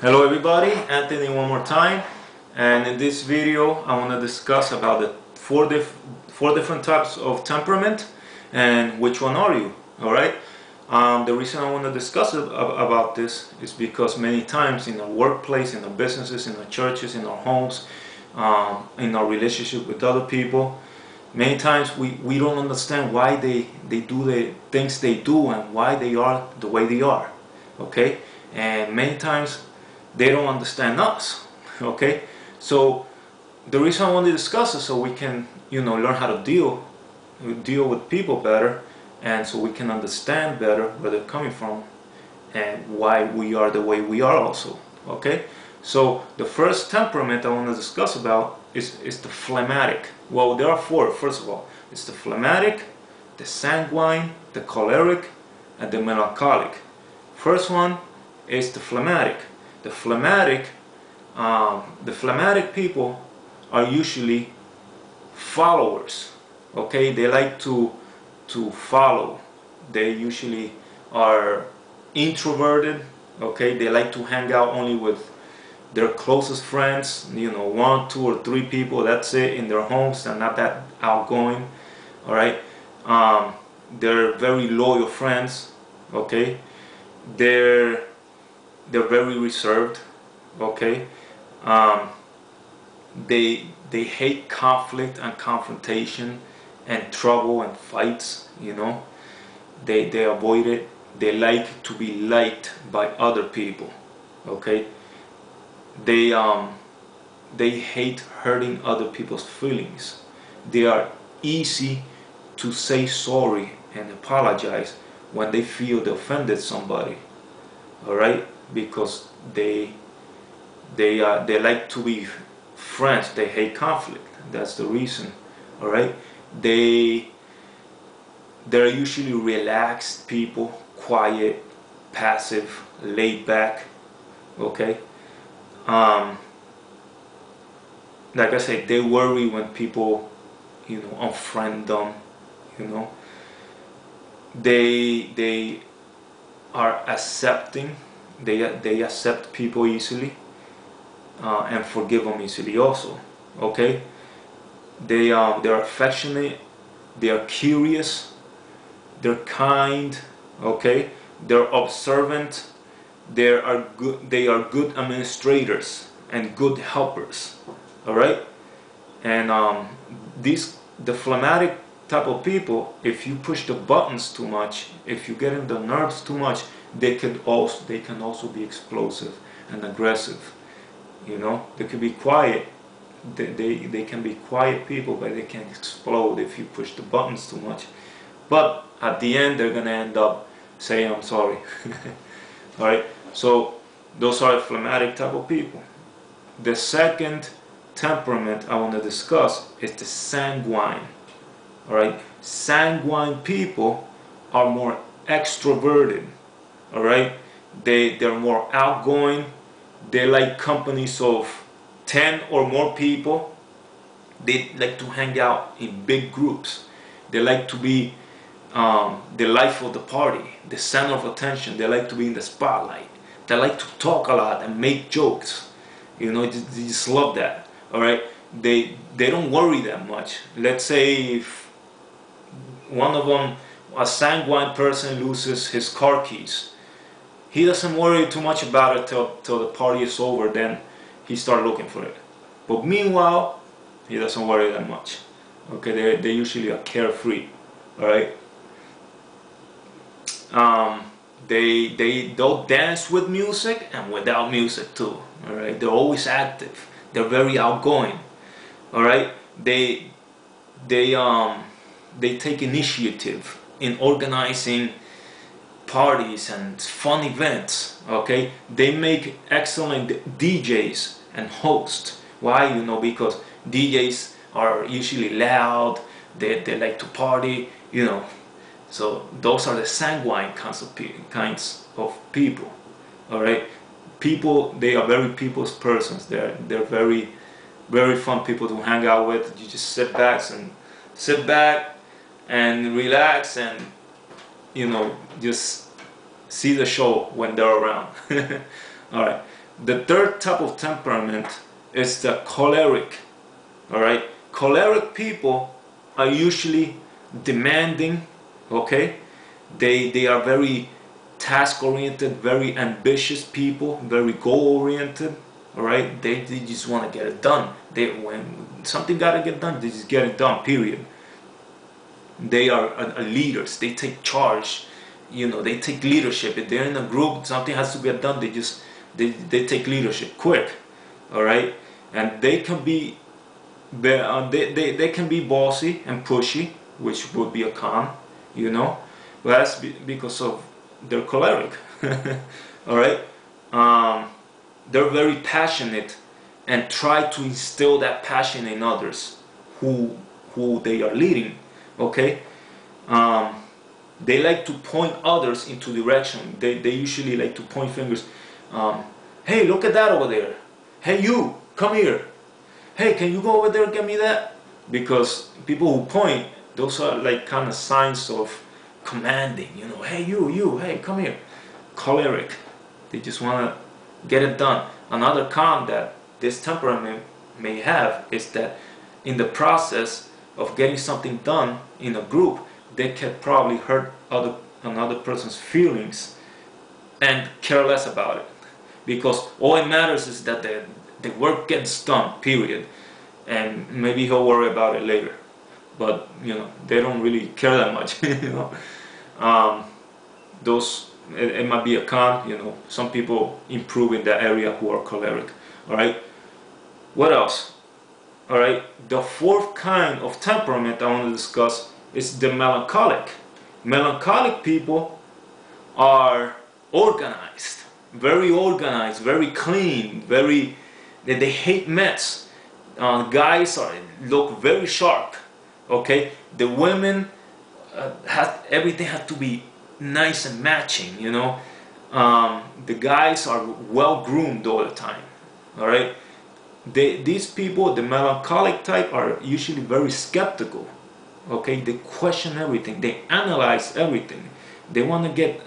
Hello everybody, Anthony one more time, and in this video I want to discuss about the four different types of temperament and which one are you. Alright, the reason I want to discuss about this is because many times in our workplace, in our businesses, in our churches, in our homes, in our relationship with other people, many times we don't understand why they do the things they do and why they are the way they are. Okay, and many times they don't understand us. Okay, so the reason I want to discuss it so we can learn how to deal with people better, and so we can understand better where they're coming from and why we are the way we are also. Okay, so the first temperament I want to discuss about is the phlegmatic. Well, there are four. First of all, it's the phlegmatic, the sanguine, the choleric, and the melancholic. First one is the phlegmatic. The phlegmatic people are usually followers. Okay, they like to follow. They usually are introverted. Okay, they like to hang out only with their closest friends. One, two, or three people. That's it in their homes. They're not that outgoing. All right, they're very loyal friends. Okay, they're very reserved. Okay, they hate conflict and confrontation and trouble and fights. They avoid it. They like to be liked by other people. Okay, they hate hurting other people's feelings. They are easy to say sorry and apologize when they feel they offended somebody. All right, because they like to be friends. They hate conflict. That's the reason. All right, they're usually relaxed people, quiet, passive, laid back. Okay, like I said, they worry when people unfriend them. They are accepting. They accept people easily and forgive them easily also. Okay, they're affectionate. They are curious. They're kind. Okay, they're observant. They are good administrators and good helpers. All right, and the phlegmatic type of people, if you push the buttons too much, if you get in the nerves too much, they can also be explosive and aggressive. They can be quiet. They can be quiet people, but they can explode if you push the buttons too much. But at the end, they're gonna end up saying, "I'm sorry." All right. So those are phlegmatic type of people. The second temperament I want to discuss is the sanguine. All right, sanguine people are more extroverted. All right, they're more outgoing. They like companies of 10 or more people. They like to hang out in big groups. They like to be the life of the party, the center of attention. They like to be in the spotlight. They like to talk a lot and make jokes. They just love that. All right, they don't worry that much. Let's say if one of them, a sanguine person, loses his car keys, he doesn't worry too much about it till the party is over. Then he starts looking for it. But meanwhile, he doesn't worry that much. Okay, they usually are carefree. All right. They'll dance with music and without music too. All right, they're always active. They're very outgoing. All right, they take initiative in organizing parties and fun events. Okay, they make excellent DJs and hosts. Why? Because DJs are usually loud. They like to party. So those are the sanguine kinds of people. All right, they are very people's persons. They're very fun people to hang out with. You just sit back and relax and just see the show when they're around. All right. The third type of temperament is the choleric. All right, choleric people are usually demanding. Okay, they are very task oriented, very ambitious people, very goal oriented. All right, they just want to get it done. When something got to get done, they just get it done, period. They are leaders. They take charge. You know, they take leadership. If they're in a group, something has to get done, they take leadership quick. All right, and they can be they can be bossy and pushy, which would be a con, you know, but that's because of their choleric. All right, they're very passionate and try to instill that passion in others who they are leading. Okay, they like to point others into direction. They usually like to point fingers. Hey, look at that over there. Hey, you, come here. Hey, can you go over there and get me that? Because people who point, those are like kind of signs of commanding, you know. Hey, you, hey, come here. Choleric. They just want to get it done. Another con that this temperament may have is that in the process of getting something done in a group, they can probably hurt another person's feelings and care less about it. Because all it matters is that the work gets done, period. And maybe he'll worry about it later. But, you know, they don't really care that much, you know. It might be a con, you know. Some people improve in that area who are choleric. All right. What else? All right. The fourth kind of temperament I want to discuss is the melancholic. Melancholic people are organized, very clean, they hate mess. Guys look very sharp. Okay, the women everything has to be nice and matching. You know, the guys are well groomed all the time. All right, these people, the melancholic type, are usually very skeptical. Okay, they question everything, they analyze everything, they want to get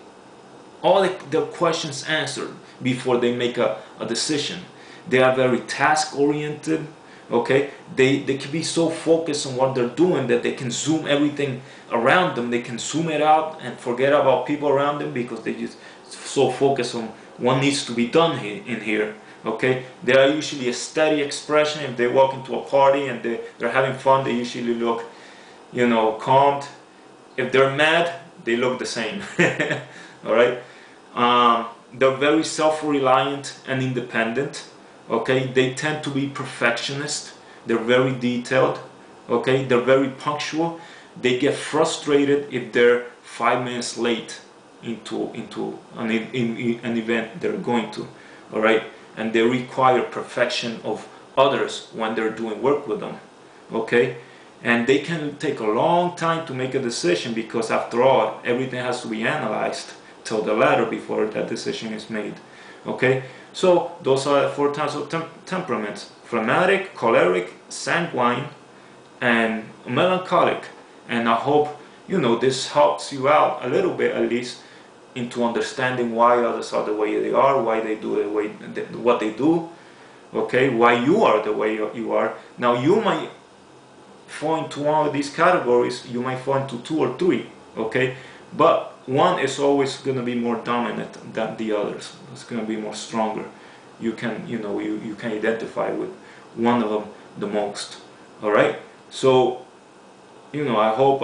all the questions answered before they make a decision. They are very task oriented. Okay, they can be so focused on what they're doing that they can zoom everything around them, they can zoom it out and forget about people around them because they just so focused on what needs to be done in here. Okay, they are usually a steady expression. If they walk into a party and they're having fun, they usually look, you know, calmed. If they're mad, they look the same. All right, they're very self-reliant and independent. Okay, they tend to be perfectionist. They're very detailed. Okay, they're very punctual. They get frustrated if they're 5 minutes late into an event they're going to. All right, and they require perfection of others when they're doing work with them. Okay, and they can take a long time to make a decision because after all, everything has to be analyzed till the latter before that decision is made. Okay, so those are the 4 types of temperaments: phlegmatic, choleric, sanguine, and melancholic. And I hope, you know, this helps you out a little bit at least into understanding why others are the way they are, why they do the way what they do. Okay, why you are the way you are. Now you might fall into one of these categories, you might fall into 2 or 3. Okay, but one is always going to be more dominant than the others. It's going to be more stronger. You can, you know, you can identify with one of them the most. All right, so, you know, I hope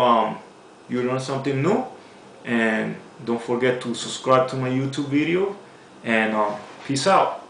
you learned something new, and don't forget to subscribe to my YouTube video, and peace out.